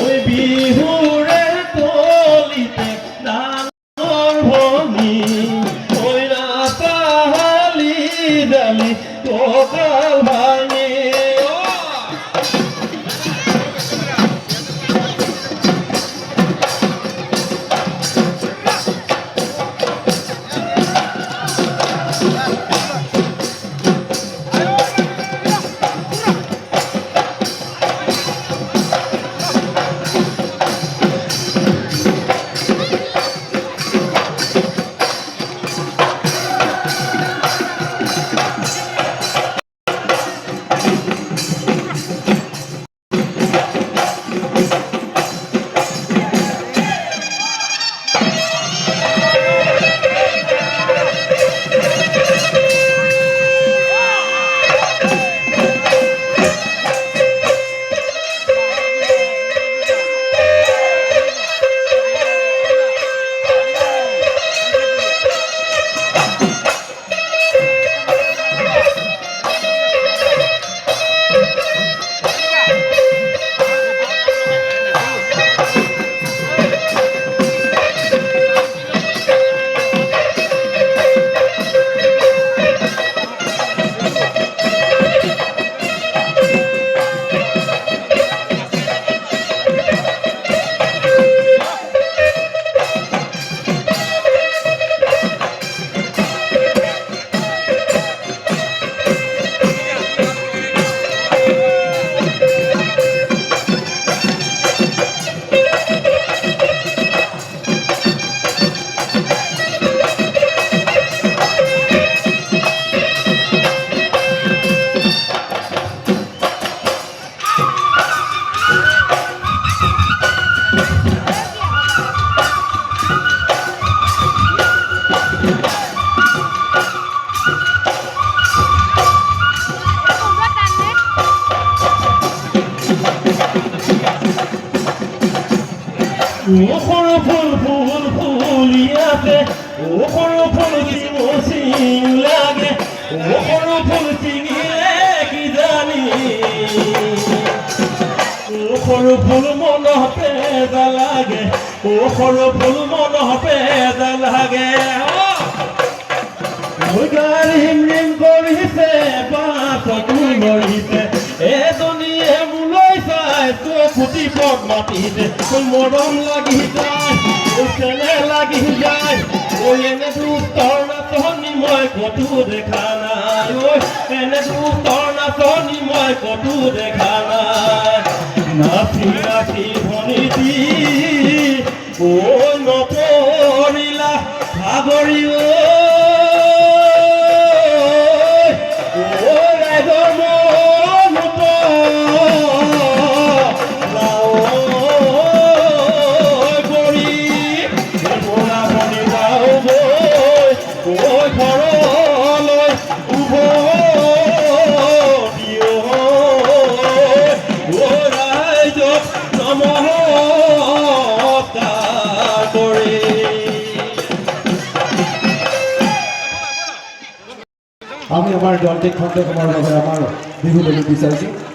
ওই বিহুৰে তলিতে ডাঙৰ ভনী ওই নাপাহালি ডালি কঁকাল ভাঙি সৰু ফুল ফুল ফুলিয়াতে সৰু ফুল চিং লাগে সৰু ফুল চিঙিলে কি জানি সৰু ফুল মনতে লাগে সৰু ফুল মনতে লাগে হিম হিম কৰিছে বাটতো মৰিছে এজনীয়ে মোলৈ চাই চকুটি পদ মাতিছে মৰম লাগি যায় চেনে লাগি যায় এনে দুষ্টৰ নাচনি মই কতো দেখা নাই এনে দুষ্টৰ নাচনি মই কতো দেখা নাই নাচি নাচি ভনিতি নপৰিলা ভাগৰি আমি আমাৰ দলটিক খন্তেক সময়ৰ বাবে আমাৰ বিহু বুলি বিচাৰিছোঁ।